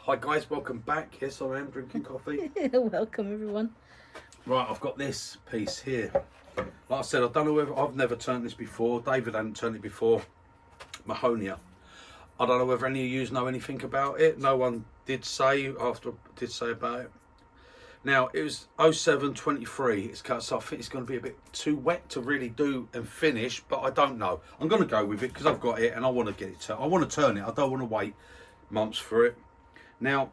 Hi guys, welcome back. Yes, I am drinking coffee. Welcome everyone. Right, I've got this piece here. Like I said, I don't know whether I've never turned this before. David hadn't turned it before. Mahonia. I don't know whether any of you know anything about it. No one did say after did say about it. Now it was 0723. It's cut, so I think it's going to be a bit too wet to really do and finish. But I don't know. I'm going to go with it because I've got it and I want to get it. I want to turn it. I don't want to wait months for it. Now,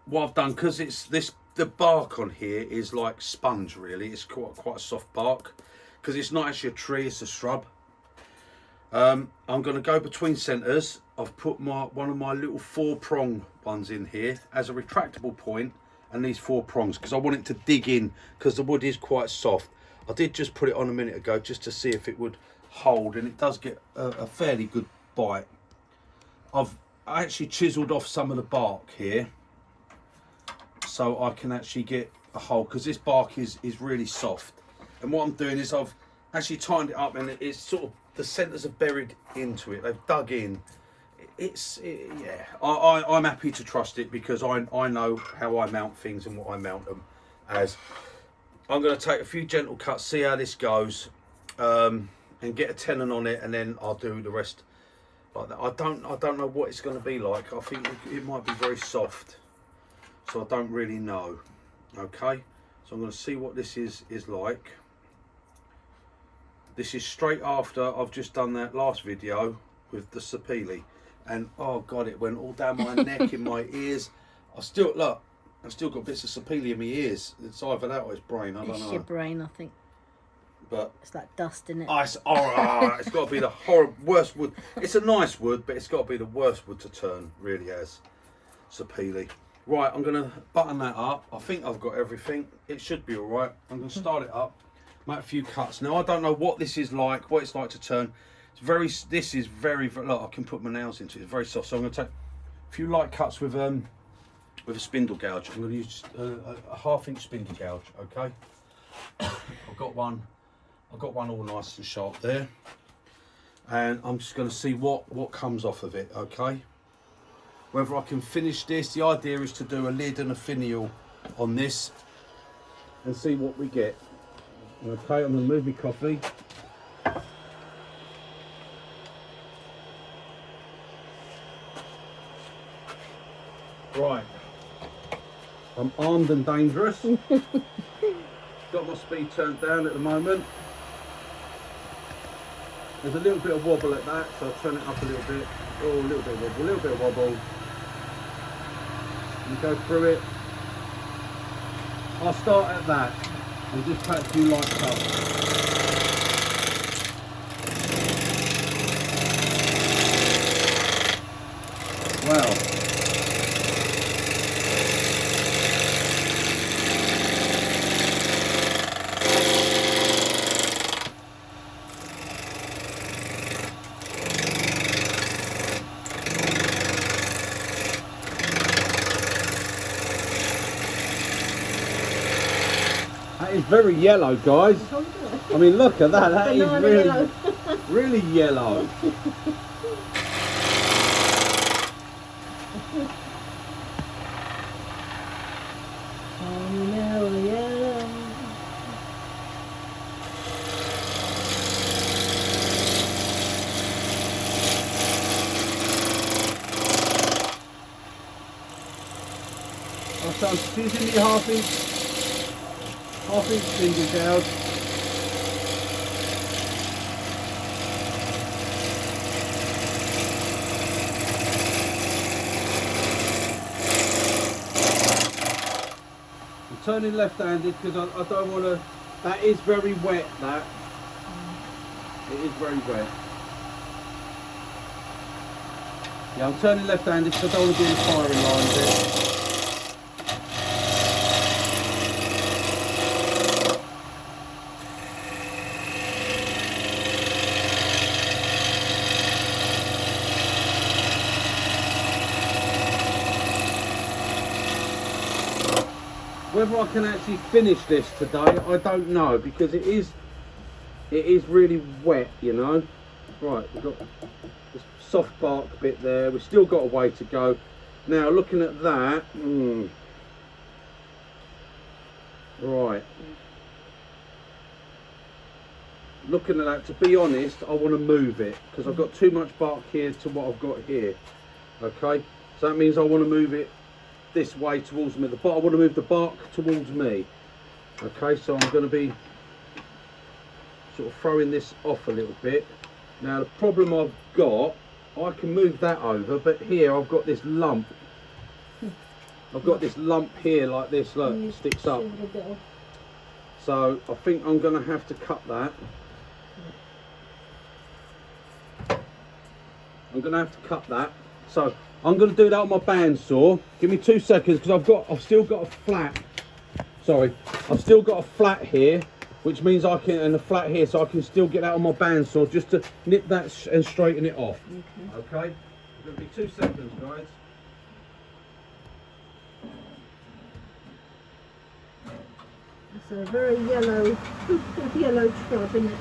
what I've done, because it's this, the bark on here is like sponge really. It's quite a soft bark because it's not actually a tree, it's a shrub. I'm going to go between centres. I've put one of my little 4-prong ones in here as a retractable point, and these 4 prongs because I want it to dig in because the wood is quite soft. I did just put it on a minute ago just to see if it would hold, and it does get a fairly good bite. I actually chiselled off some of the bark here so I can actually get a hold, because this bark is really soft. And what I'm doing is I've actually tightened it up, and it's sort of, the centres are buried into it. They've dug in. Yeah, I'm happy to trust it because I know how I mount things and what I mount them as. I'm going to take a few gentle cuts, see how this goes, and get a tenon on it, and then I'll do the rest like that. I don't know what it's going to be like. I think it might be very soft, so I don't really know. Okay, so I'm going to see what this is like. This is straight after I've just done that last video with the sapele, and oh god, it went all down my neck, in my ears. I've still got bits of sapele in my ears. It's either that or it's brain. I don't know. It's your brain, I think. But it's like dust in it. It's got to be the worst wood. It's a nice wood, but it's got to be the worst wood to turn, really, as sapele. Right, I'm going to button that up. I think I've got everything. It should be all right. I'm going to start it up, make a few cuts. Now, I don't know what this is like, what it's like to turn. This is very, look, I can put my nails into it. It's very soft. So I'm going to take a few light cuts with a spindle gouge. I'm going to use a 1/2-inch spindle gouge, okay? I've got one all nice and sharp there, and I'm just going to see what comes off of it, okay? Whether I can finish this. The idea is to do a lid and a finial on this and see what we get. Okay, I'm going to move my coffee. Right, I'm armed and dangerous. Got my speed turned down at the moment. There's a little bit of wobble at that, so I'll turn it up a little bit. Oh, a little bit of wobble, a little bit of wobble. And go through it. I'll start at that and just pat a few light cuts. Well. That is very yellow, guys. I mean, look at that. That is really yellow. Really yellow. So I'm using the 1/2-inch spindle gouge. I'm turning left-handed because I don't want to. That is very wet. That it is very wet. Yeah, I'm turning left-handed because I don't want to be in the firing line bit. Whether I can actually finish this today, I don't know, because it is really wet, you know. Right, we've got this soft bark bit there. We've still got a way to go. Now looking at that, right. Looking at that, to be honest, I want to move it because I've got too much bark here to what I've got here. Okay, so that means I want to move it this way towards me. I want to move the bark towards me. Okay, so I'm going to be sort of throwing this off a little bit. Now the problem I've got, I can move that over, but here I've got this lump. I've got this lump here like this, look, it sticks up. So I think I'm going to have to cut that. I'm going to have to cut that. So I'm going to do that on my bandsaw. Give me 2 seconds because I've still got a flat. Sorry, I've still got a flat here, which means I can, and a flat here, so I can still get that on my bandsaw just to nip that and straighten it off. Okay. Give me 2 seconds, guys. It's a very yellow, yellow shrub, isn't it?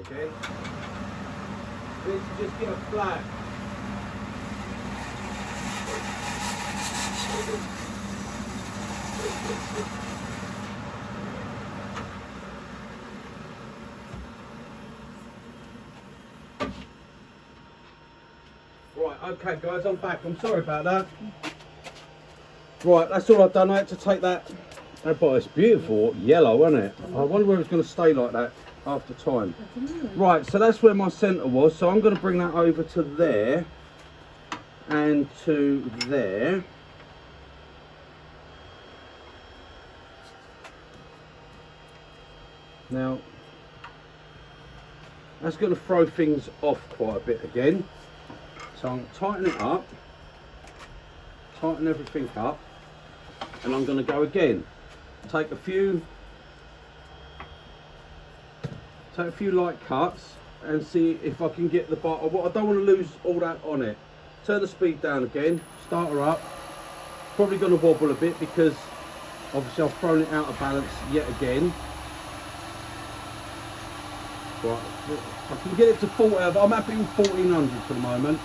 Okay. Let's just get a flat. Right, okay guys, I'm back. I'm sorry about that. Right, that's all I've done. I had to take that. But it's beautiful yellow, isn't it? I wonder whether it's going to stay like that after time. Right, so that's where my centre was. So I'm going to bring that over to there and to there. Now, that's going to throw things off quite a bit again. So I'm tightening it up, tighten everything up, and I'm going to go again. Take a few light cuts and see if I can get the bark. I don't want to lose all that on it. Turn the speed down again, start her up. Probably going to wobble a bit because obviously I've thrown it out of balance yet again. Right, I can get it to 40, I'm happy with 1400 for the moment.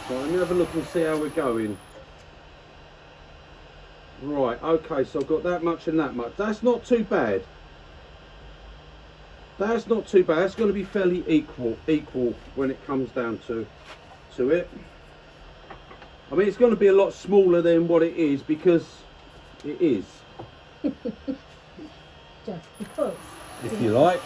Right, let me have a look and see how we're going. Right, okay, so I've got that much and that much. That's not too bad. That's not too bad. It's going to be fairly equal when it comes down to it. I mean, it's going to be a lot smaller than what it is because it is. Just because. If you like.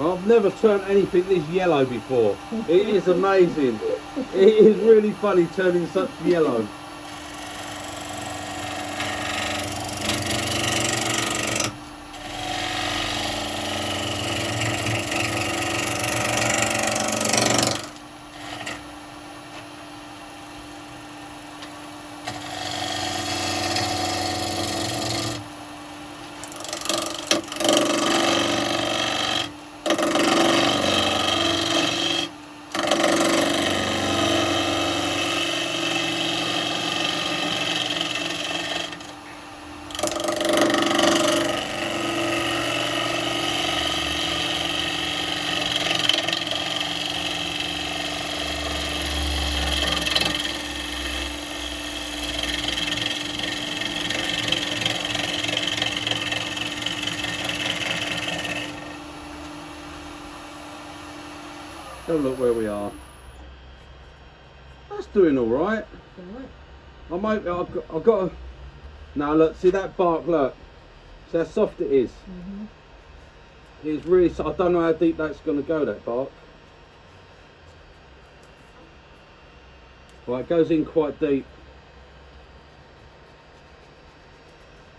I've never turned anything this yellow before. It is amazing. It is really funny turning such yellow. Have a look where we are. That's doing all right. Alright. I've got to... Now look, see that bark, look. See how soft it is? It's really I don't know how deep that's going to go, that bark. Right, it goes in quite deep.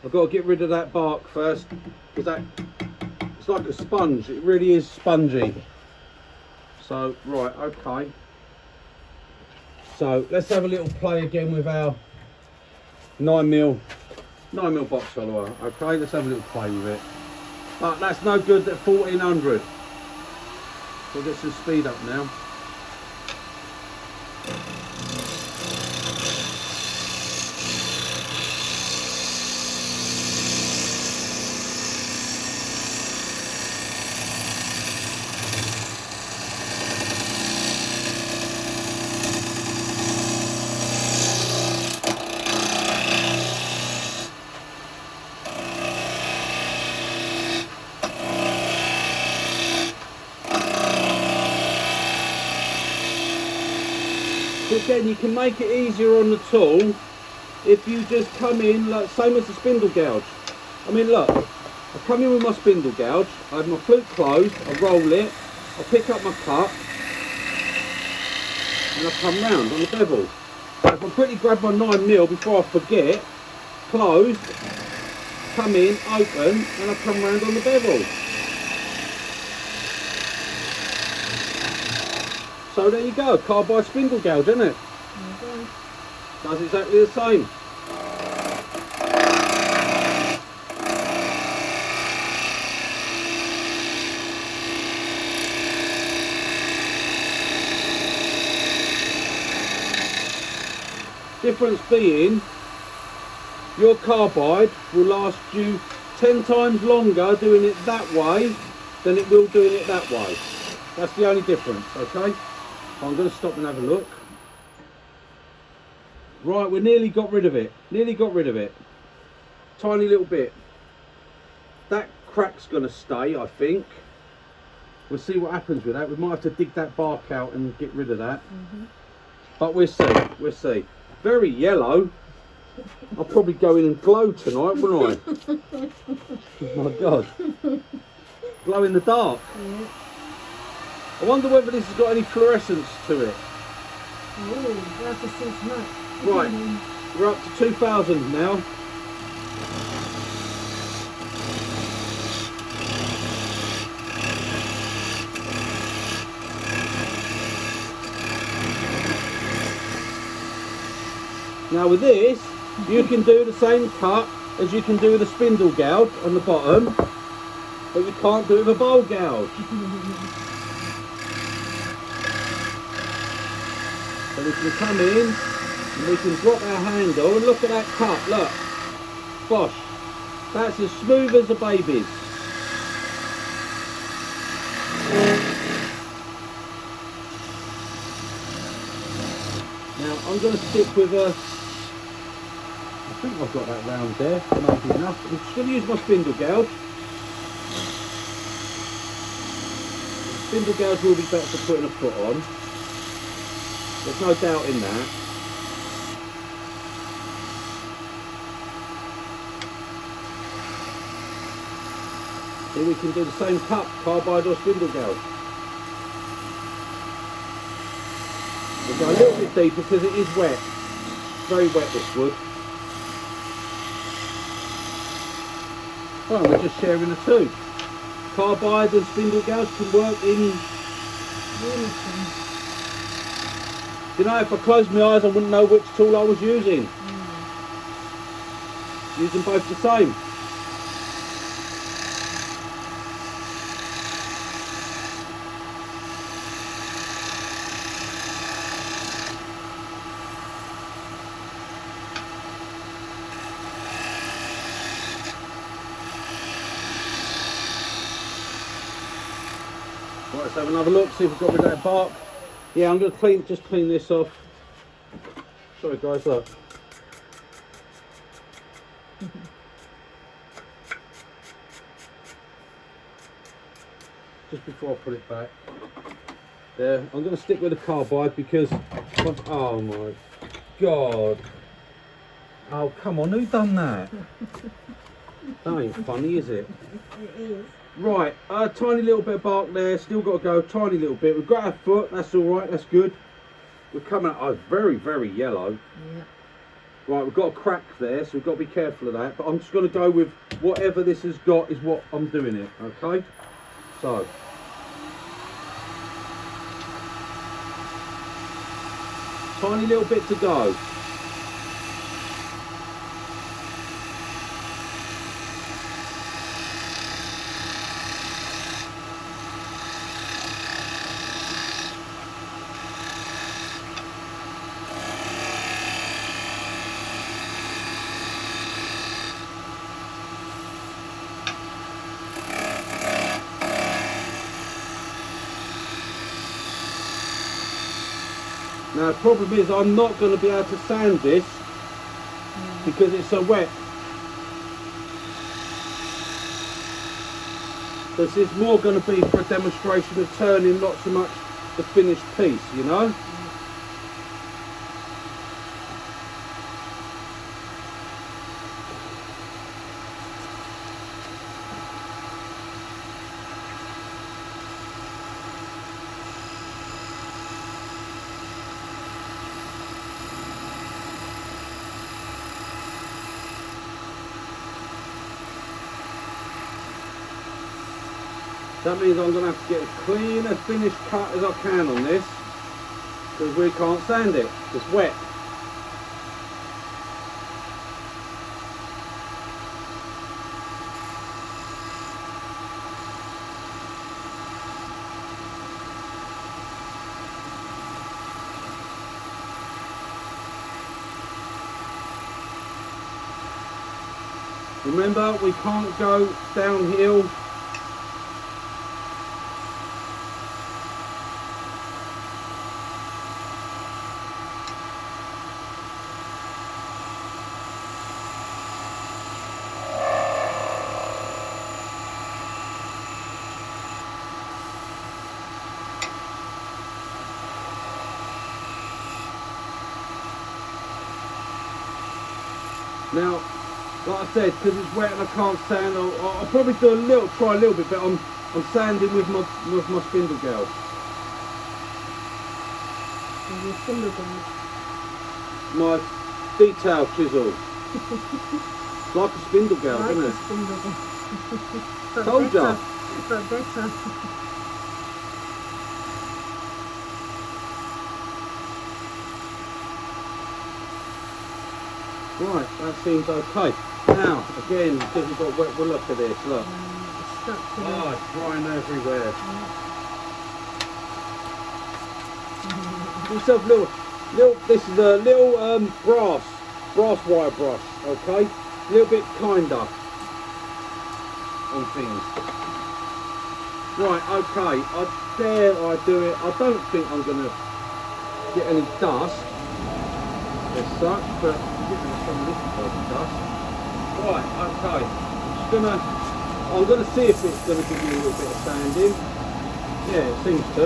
I've got to get rid of that bark first, because it's like a sponge. It really is spongy. So, right, okay. So let's have a little play again with our 9mm box follower. Okay, let's have a little play with it. But that's no good at 1400. So get some speed up now. Again, you can make it easier on the tool if you just come in, like same as the spindle gouge. I mean, look, I come in with my spindle gouge, I have my flute closed, I roll it, I pick up my cut, and I come round on the bevel. So if I quickly grab my 9mm before I forget, closed, come in, open, and I come round on the bevel. So there you go, carbide spindle gouge, isn't it? Does exactly the same. Difference being, your carbide will last you 10 times longer doing it that way than it will doing it that way. That's the only difference, okay? I'm going to stop and have a look. Right, we nearly got rid of it. Nearly got rid of it. Tiny little bit. That crack's going to stay, I think. We'll see what happens with that. We might have to dig that bark out and get rid of that. But we'll see. We'll see. Very yellow. I'll probably go in and glow tonight, wouldn't I? Oh my God. Glow in the dark. I wonder whether this has got any fluorescence to it. Oh, that's a six months. Right, we're up to 2000 now. Now with this, you can do the same cut as you can do with a spindle gouge on the bottom, but you can't do it with a bowl gouge. So we can come in and we can drop our handle and look at that cut, look. Gosh, that's as smooth as a baby's. Now I'm going to stick with a, I think I've got that round there, maybe enough. I'm just going to use my spindle gouge. The spindle gouge will be better for putting a foot on. There's no doubt in that. See, we can do the same cut, carbide or spindle gouge. We'll go a little bit deeper because it is wet. It's very wet, this wood. Well, we're just sharing the two. Carbide and spindle gouge can work in unison. You know, if I closed my eyes, I wouldn't know which tool I was using. Using both the same. Right, let's have another look, see if we've got rid of that bark. Yeah, I'm going to just clean this off. Sorry guys, look. Just before I put it back. There, I'm going to stick with the carbide because, oh my God. Oh, come on, who done that? That ain't funny, is it? It is. Right, tiny little bit of bark there, still got to go, tiny little bit. We've got our foot, that's all right, that's good. We're coming out, very, very yellow. Yeah. Right, we've got a crack there, so we've got to be careful of that. But I'm just going to go with whatever this has got is what I'm doing it, okay? So. Tiny little bit to go. Now the problem is I'm not going to be able to sand this because it's so wet. This is more going to be for a demonstration of turning, not so much the finished piece, you know? That means I'm going to have to get as clean a finished cut as I can on this, because we can't sand it, it's wet. Remember, we can't go downhill. Now, like I said, because it's wet and I can't sand, I'll probably do try a little bit, but I'm sanding with my spindle gel. And your spindle gel. My detail chisel. Like a spindle gel, Like isn't a it? spindle gel. But Told ya. But better. Right, that seems okay. Now, again, because we've got wet, well, look at this, look. It's stuck to the... Oh, it's drying everywhere. Yourself this is a little brass wire brush, okay? A little bit kinder on things. Right, okay, I do it. I don't think I'm going to get any dust as such, but I'm getting some of this type of dust. Right, okay, I'm gonna see if it's gonna give me a little bit of sanding. Yeah, it seems to.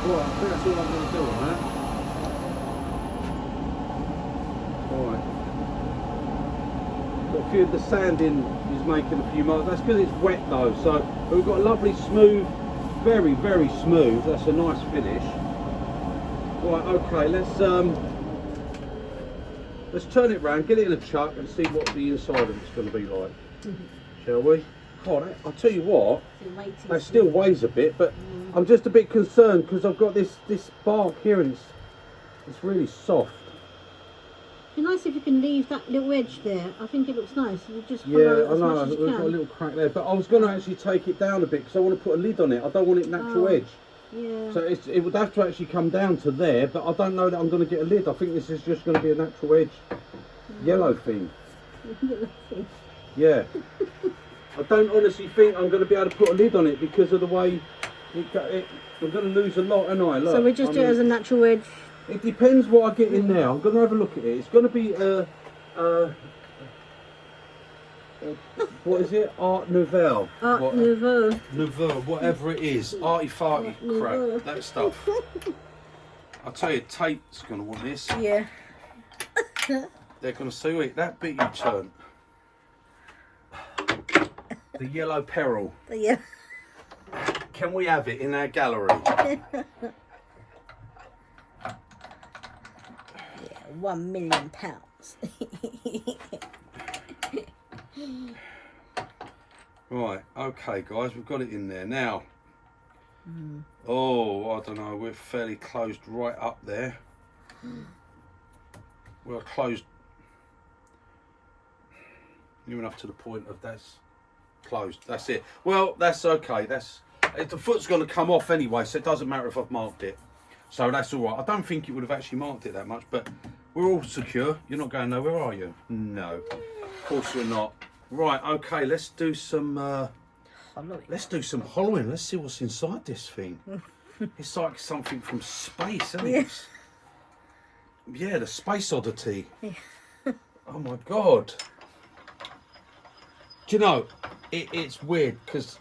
Right, I think that's all I'm going to do on that. Right. Got a few of the sanding is making a few marks. That's because it's wet though. So we've got a lovely smooth, very, very smooth. That's a nice finish. Right, okay, let's turn it round, get it in a chuck and see what the inside of it's going to be like. Shall we? Oh, I'll tell you what, that still weighs a bit, but I'm just a bit concerned because I've got this bark here and It's really soft. It'd be nice if you can leave that little edge there. I think it looks nice. You just Yeah, follow it I as know. much as you We've got a can. little crack there, but I was going to actually take it down a bit because I want to put a lid on it. I don't want it natural edge. Yeah. So it would have to actually come down to there, but I don't know that I'm going to get a lid. I think this is just going to be a natural edge yellow thing. Yeah. I don't honestly think I'm going to be able to put a lid on it because of the way I'm going to lose a lot, aren't I? Look, So we just do it as a natural edge. It depends what I get in there. I'm going to have a look at it. It's going to be what is it? Art Nouveau. Art Nouveau. Nouveau, whatever it is. Arty farty crap. That stuff. I'll tell you, Tate's going to want this. Yeah. They're going to say, wait, that bit you turn. The yellow peril. Yeah. Can we have it in our gallery? £1 million. Right, okay guys, we've got it in there now. Oh, I don't know, we're fairly closed right up there. We're closed near enough to the point of that's closed. That's it. Well, that's okay. The foot's going to come off anyway, so it doesn't matter if I've marked it. So that's all right. I don't think it would have actually marked it that much, but we're all secure. You're not going nowhere, are you? No, of course you're not. Right, okay. Let's do some. Let's do some hollowing. Let's see what's inside this thing. It's like something from space, isn't it? Yeah, the space oddity. Oh my god. Do you know, it's weird because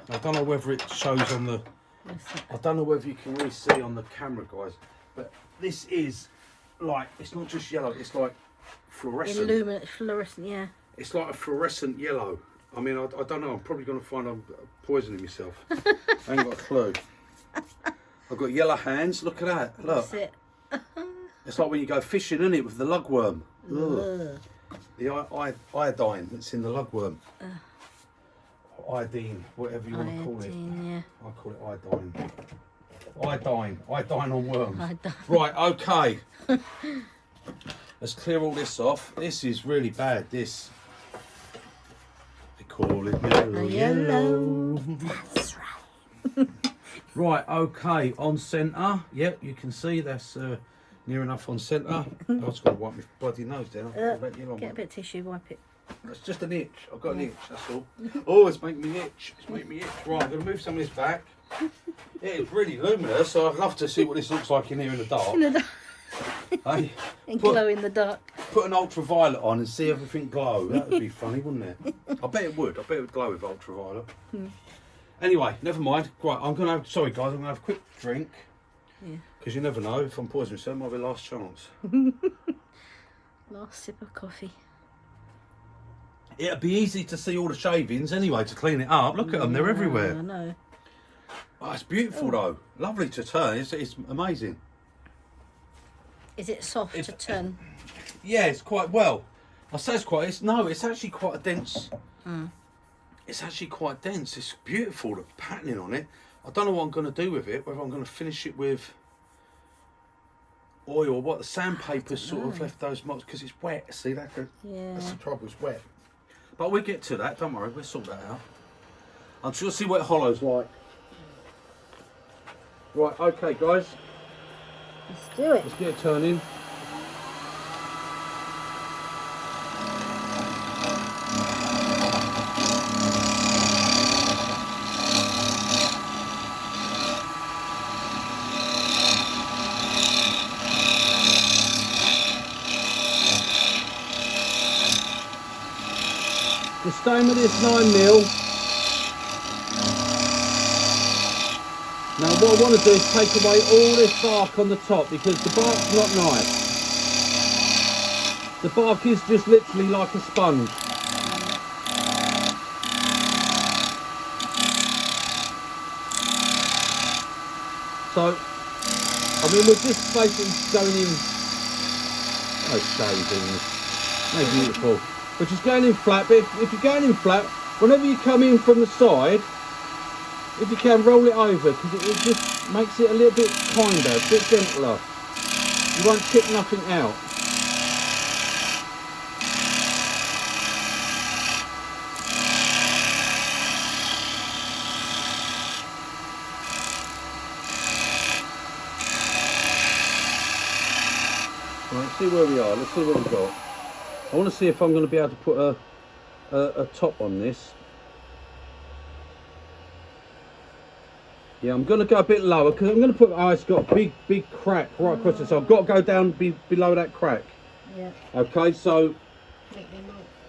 I don't know whether it shows on the. I don't know whether you can really see on the camera, guys, but this is like, it's not just yellow, it's like fluorescent. Fluorescent, yeah. It's like a fluorescent yellow. I mean, I don't know, I'm probably going to find I'm poisoning myself. I ain't got a clue. I've got yellow hands, look at that, look. That's it. It's like when you go fishing, isn't it, with the lugworm. Ugh. The iodine that's in the lugworm. Iodine, whatever you want to call it. Yeah. I call it iodine. Iodine on worms. Iodine. Right, okay. Let's clear all this off. This is really bad, this. They call it yellow. Yellow. That's right. Right, okay, on centre. Yep, you can see that's near enough on centre. I was going to wipe my bloody nose down. Get a bit of tissue, wipe it. It's just an itch. I've got an itch, that's all. Oh, it's making me itch. It's making me itch. Right, I'm going to move some of this back. Yeah, it's really luminous, so I'd love to see what this looks like in here in the dark. In the dark. Hey, And glow in the dark. put an ultraviolet on and see everything glow. That would be funny, wouldn't it? I bet it would. I bet it would glow with ultraviolet. Anyway, never mind. Right, I'm going to have, sorry guys, I'm going to have a quick drink. Yeah. Because you never know, if I'm poisoning myself, it might be last chance. Last sip of coffee. It'd be easy to see all the shavings anyway to clean it up. Look at them, they're everywhere. I know. Oh, it's beautiful though. Lovely to turn. It's amazing. Is it soft to turn? Yeah, it's quite well. I say it's quite. It's actually quite a dense. It's actually quite dense. It's beautiful. The patterning on it. I don't know what I'm going to do with it. Whether I'm going to finish it with oil or what. The sandpaper sort of left those marks because it's wet. See that? That's the trouble. It's wet. But we'll get to that. Don't worry. We'll sort that out. I'm just going to see what hollow's like. Right. Okay, guys. Let's do it. Let's get it turning. We're staying with this 9mm. Now what I want to do is take away all this bark on the top because the bark's not nice. The bark is just literally like a sponge. So, I mean we're just basically going in, oh shavings, no beautiful. We're just going in flat, but if you're going in flat, whenever you come in from the side, if you can, roll it over because it just makes it a little bit kinder, a bit gentler. You won't tip nothing out. Right, let's see where we are. Let's see what we've got. I want to see if I'm going to be able to put a top on this. Yeah, I'm going to go a bit lower because I'm going to put. Oh, it's got a big crack right across it, so I've got to go down below that crack. Yeah. Okay, so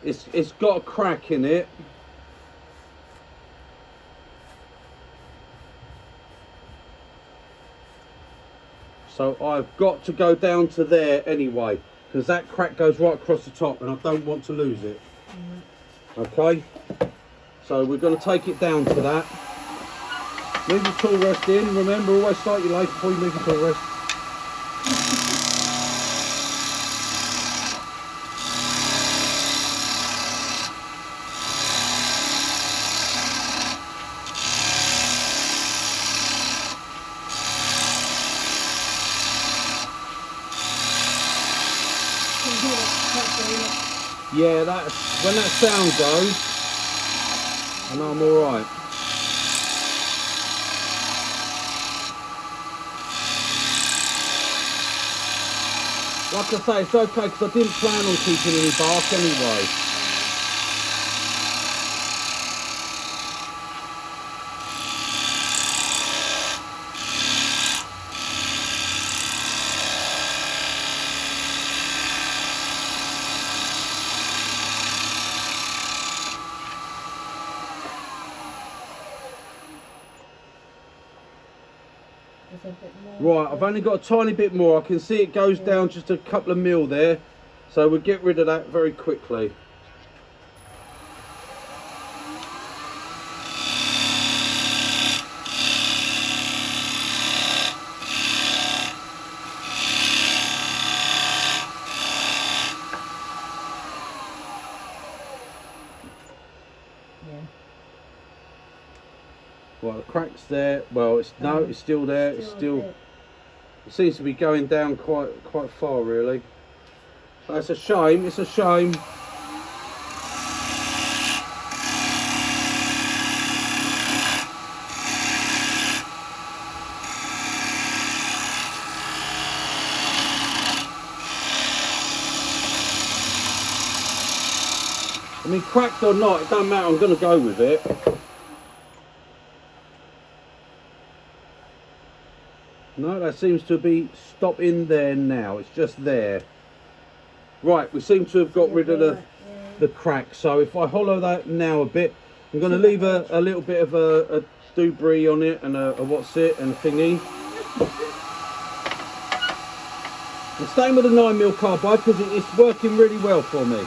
it's got a crack in it. So I've got to go down to there anyway, because that crack goes right across the top and I don't want to lose it. Okay, so we're going to take it down to that. Move your tool rest in. Remember, always start your lathe before you move your tool rest. Yeah, that's when that sound goes, I know I'm all right. Like I say, it's okay because I didn't plan on keeping any bark anyway. Right, I've only got a tiny bit more. I can see it goes down just a couple of mil there. So we'll get rid of that very quickly. Well, the crack's there. Well, it's no, it's still there. It's still. It seems to be going down quite far, really. That's a shame. It's a shame. I mean, cracked or not, it don't matter. I'm going to go with it. No, that seems to be stopping there now. It's just there. Right, we seem to have got rid of the crack. So if I hollow that now a bit, I'm going to leave a little bit of a debris on it and a what's it and a thingy. I'm staying with the 9mm carbide because it's working really well for me.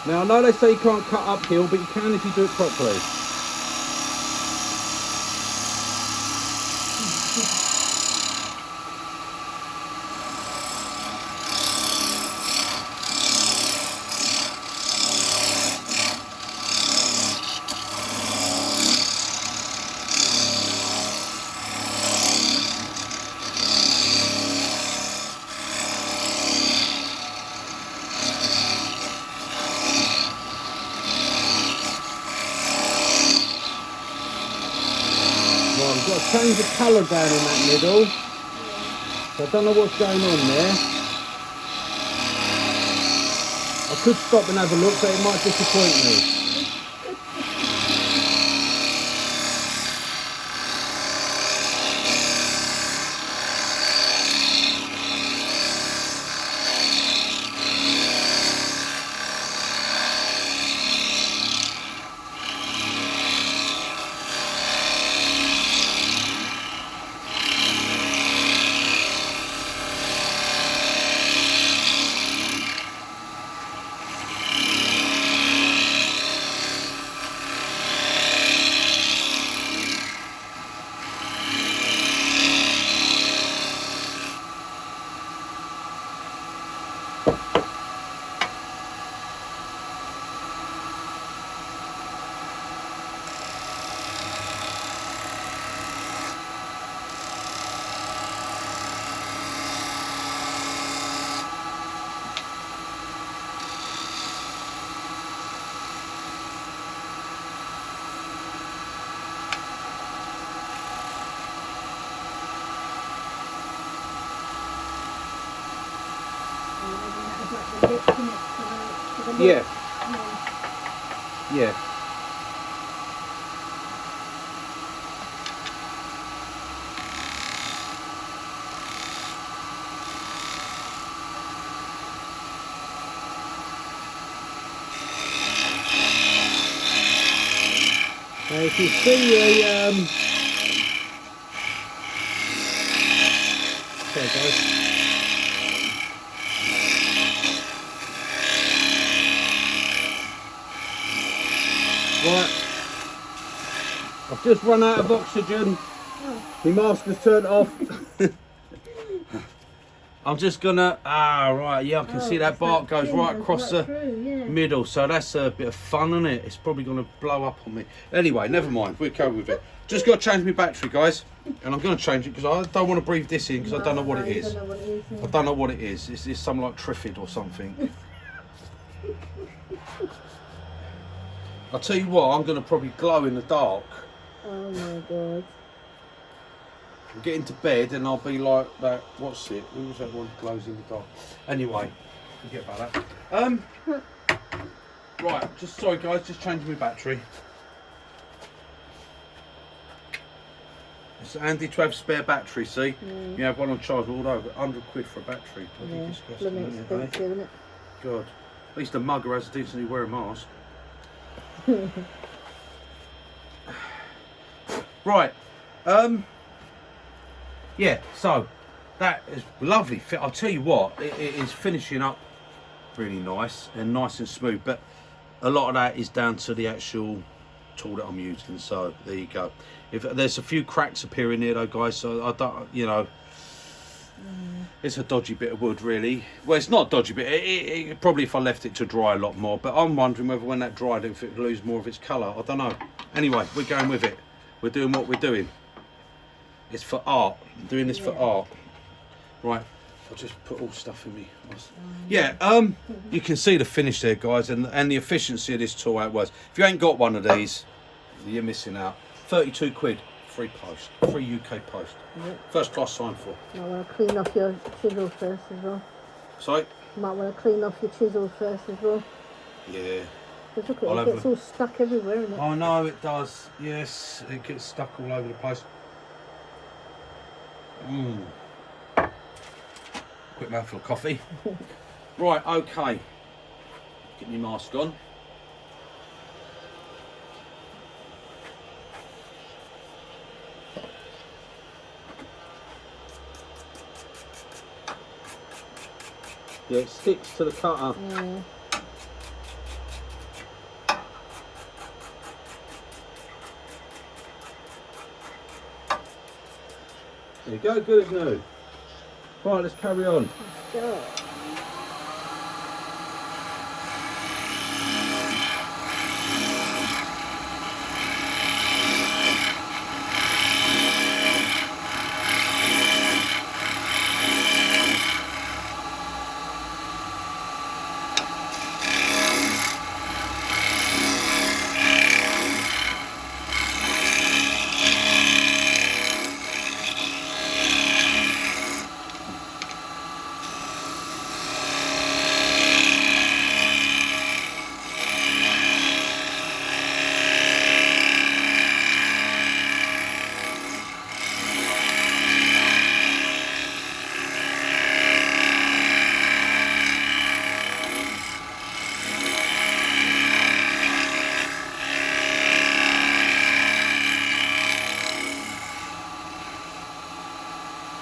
Now I know they say you can't cut uphill, but you can if you do it properly. Change the colour down in that middle, so I don't know what's going on there. I could stop and have a look, but it might disappoint me. like the lip, isn't it? For the Yeah. lip. Yeah. If you see a there it goes. Right, I've just run out of oxygen. My mask has turned off. I'm just gonna, right, yeah, I can see that bark goes right across the middle, so that's a bit of fun, isn't it? It's probably gonna blow up on me. Anyway, never mind, we'll go with it. Just gotta change my battery, guys, and I'm gonna change it because I don't want to breathe this in because I don't know what it is. I don't know what it is. It's something like Triffid or something. I'll tell you what, I'm gonna probably glow in the dark. Oh my god. I'll get into bed and I'll be like that. What's it? Who was that one glows in the dark? Anyway, forget about that. Right, just sorry guys, just changing my battery. It's handy to have spare battery, see? You have one on charge all over. 100 quid for a battery. Bloody disgusting, isn't it? God. At least a mugger has to decently wear a mask. Right. Yeah, so that is lovely. I'll tell you what, it is finishing up really nice and smooth, but a lot of that is down to the actual tool that I'm using. So there you go. If there's a few cracks appearing here though, guys, so I don't, you know, it's a dodgy bit of wood really. Well, it's not a dodgy bit, it probably if I left it to dry a lot more, but I'm wondering whether when that dried if it would lose more of its colour. I don't know. Anyway, we're going with it. We're doing what we're doing. It's for art. I'm doing this for art. Right, I'll just put all stuff in me. Yeah, you can see the finish there, guys, and the efficiency of this tool, how it works. If you ain't got one of these, you're missing out. 32 quid, free post, free UK post. First class sign for. You might want to clean off your chisel first as well. Sorry? You might want to clean off your chisel first as well. Yeah. Because look at it, it gets all stuck everywhere, isn't it? I know it does, yes, it gets stuck all over the place. Quick mouthful of coffee. Right, okay. Get my mask on. Yeah, it sticks to the cutter. Yeah. There you go, good as new. Right, let's carry on. Sure.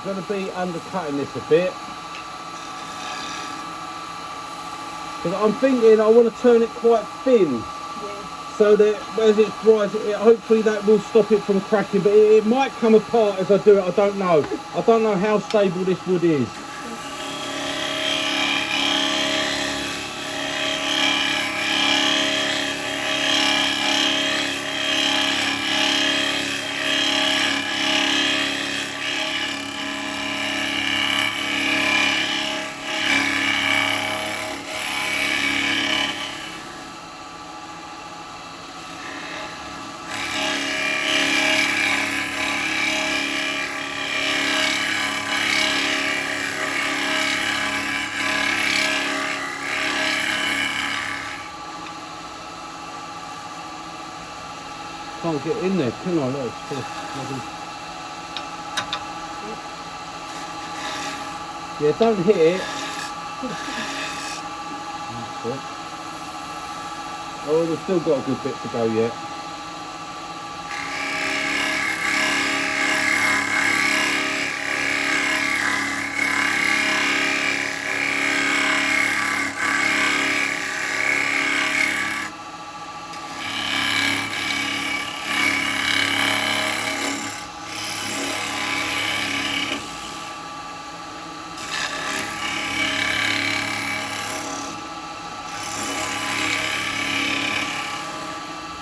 Going to be undercutting this a bit. Because I'm thinking I want to turn it quite thin. So that as it dries, hopefully that will stop it from cracking, but it might come apart as I do it, I don't know. I don't know how stable this wood is. get in there, can I? Look, it's bloody... Yeah, don't hit it. That's it. Oh, we've still got a good bit to go yet.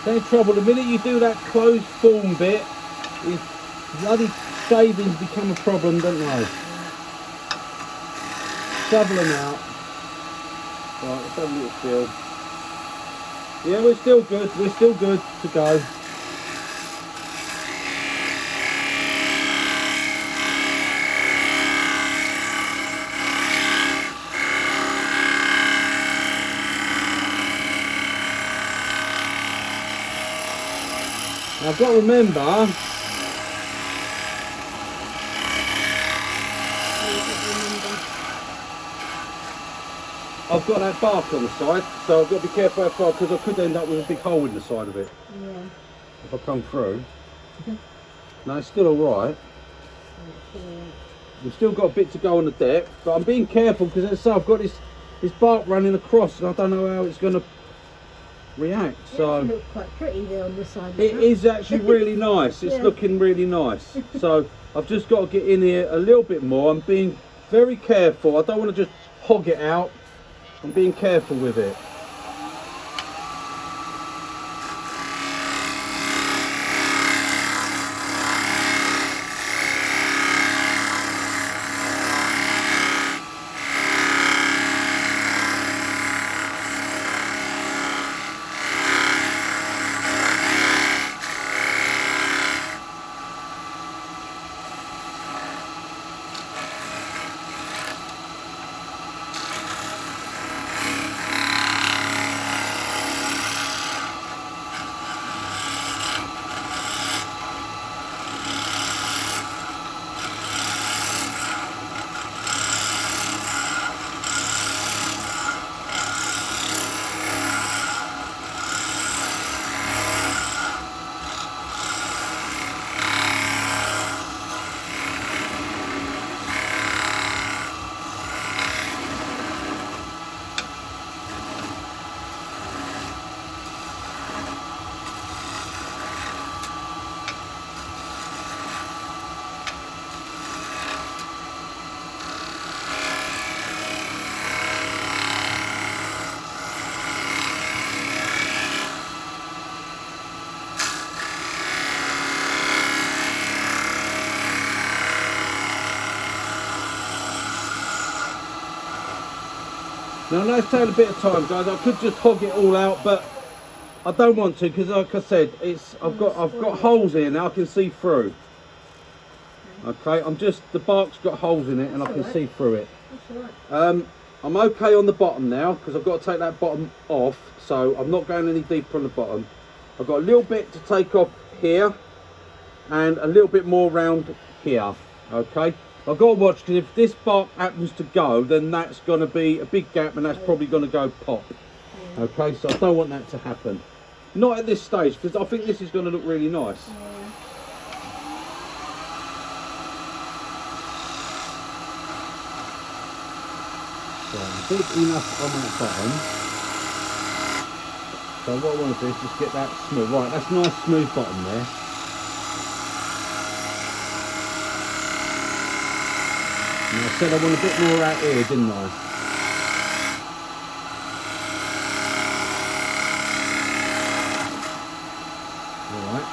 No trouble, the minute you do that closed form bit, bloody shavings become a problem, don't they? Shovel them out. Right, let's have a little feel. Yeah, we're still good to go. Now I've got to remember, I've got that bark on the side, so I've got to be careful how far, because I could end up with a big hole in the side of it. Yeah. If I come through. No, it's still alright. We've still got a bit to go on the depth, but I'm being careful because as I say, I've got this bark running across and I don't know how it's going to react. It So looks quite pretty there on the side. it is actually really nice. It's Yeah. looking really nice. So I've just got to get in here a little bit more. I'm being very careful. I don't want to just hog it out. I'm being careful with it. Now I know it's taken a bit of time, guys. I could just hog it all out, but I don't want to because, like I said, I've got holes here now. I can see through. Okay, the bark's got holes in it, and I can see through it. That's all right. I'm okay on the bottom now because I've got to take that bottom off, so I'm not going any deeper on the bottom. I've got a little bit to take off here, and a little bit more round here. Okay. I've got to watch because if this bark happens to go, then that's going to be a big gap and that's probably going to go pop. Yeah. Okay, so I don't want that to happen. Not at this stage because I think this is going to look really nice. Yeah. So big enough on that bottom. So what I want to do is just get that smooth. Right, that's a nice smooth bottom there. And I said I want a bit more out here, didn't I? Alright.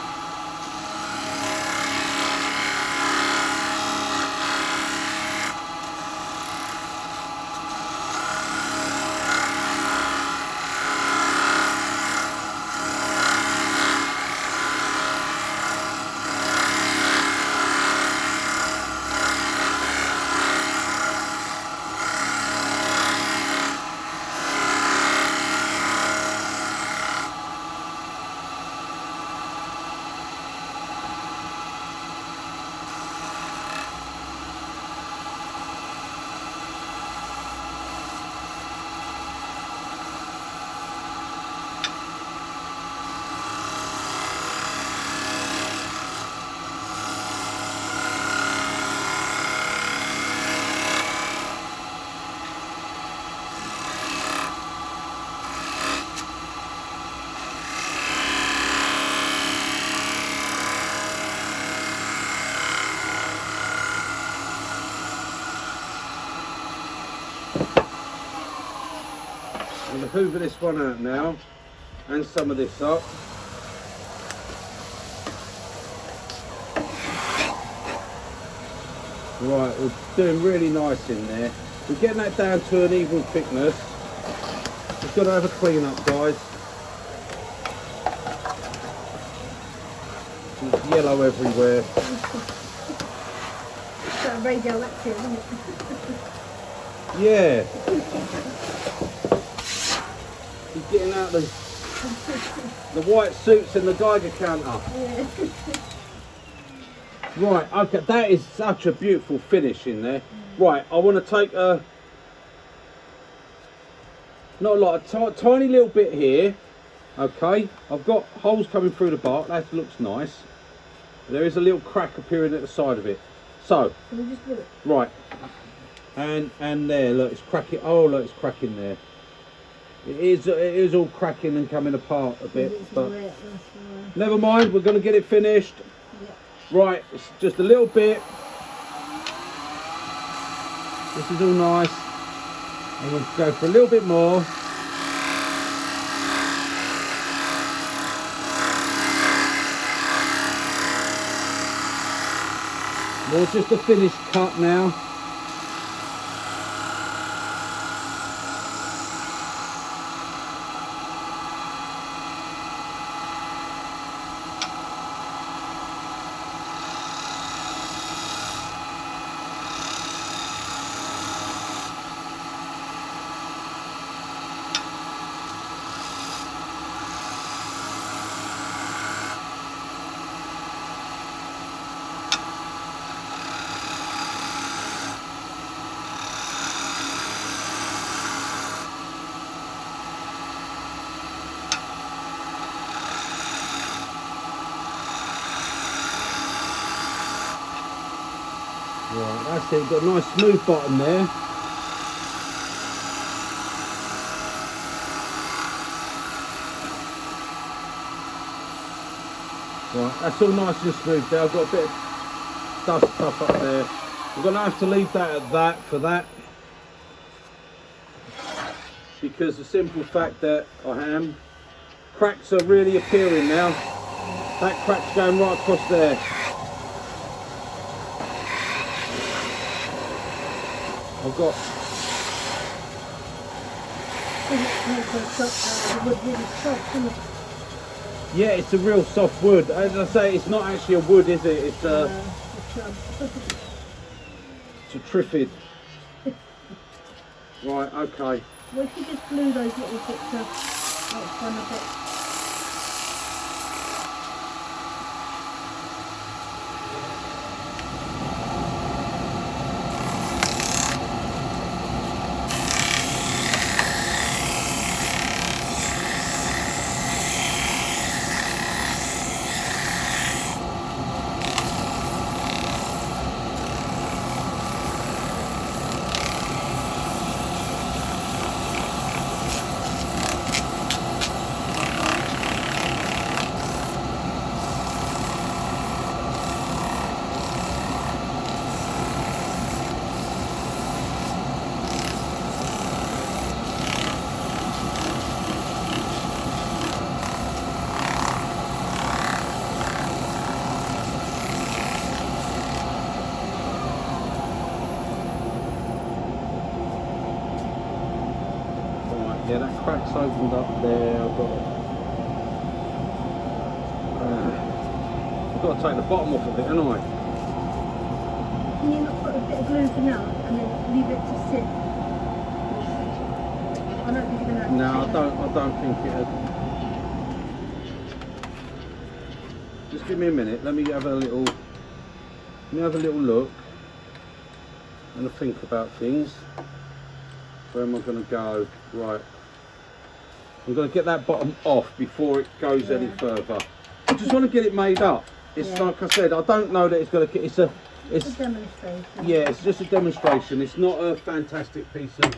going to hoover this one out now, and some of this up. Right, we're doing really nice in there. We're getting that down to an even thickness. Just got to have a clean up, guys. There's yellow everywhere. It's got radioactive, isn't it? Yeah. He's getting out the white suits and the Geiger counter. Yeah. Right, okay, that is such a beautiful finish in there. Right, I want to take a, not a lot, a tiny little bit here. Okay, I've got holes coming through the bark, that looks nice. There is a little crack appearing at the side of it. So, Can we just do it? right, and there, look, it's cracking, oh look, it's cracking there. It is all cracking and coming apart a bit, It's but wet, that's why. never mind, we're going to get it finished. Yeah. Right, it's just a little bit. This is all nice. I'm going to go for a little bit more. More just a finished cut now. Right, that's it, got a nice smooth bottom there. Right, that's all nice and smooth there. I've got a bit of dust stuff up there. I'm going to have to leave that at that for that. Because the simple fact that cracks are really appearing now. That crack's going right across there. I've got, The wood really soft, isn't it? yeah, it's a real soft wood. As I say, it's not actually a wood, is it? It's a, it's a triffid. Right, okay. Well, if you just glue those little bits of fun a bit. Yeah, that crack's opened up there. I've got to take the bottom off of it, haven't I? Can you not put a bit of glue for now and then leave it to sit? I don't think you're going to have to No, take that. I don't think it. Just give me a minute. Let me have a little look and a think about things. Where am I going to go? Right. I'm going to get that bottom off before it goes any further. I just want to get it made up. It's like I said, I don't know that it's going to. It's a demonstration. yeah, it's just a demonstration. It's not a fantastic piece of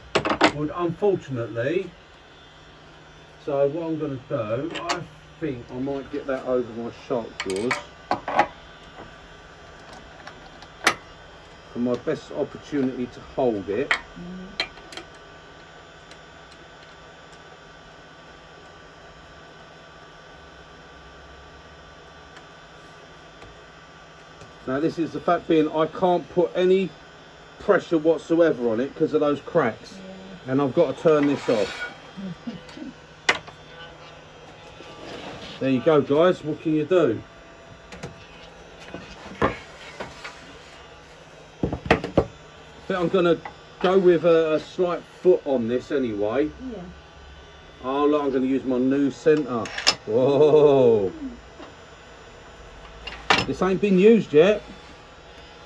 wood, unfortunately. So what I'm going to do, I think I might get that over my shark jaws for my best opportunity to hold it. Now this is the fact being I can't put any pressure whatsoever on it because of those cracks. And I've got to turn this off. There you go, guys. What can you do? I think I'm going to go with a slight foot on this anyway. Yeah. Oh look, I'm going to use my new centre. Whoa. This ain't been used yet.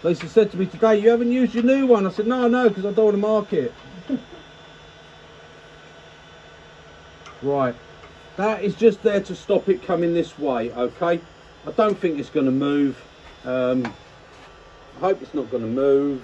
Lisa said to me today, you haven't used your new one. I said, no, because I don't want to mark it. Right. That is just there to stop it coming this way, okay? I don't think it's going to move. I hope it's not going to move.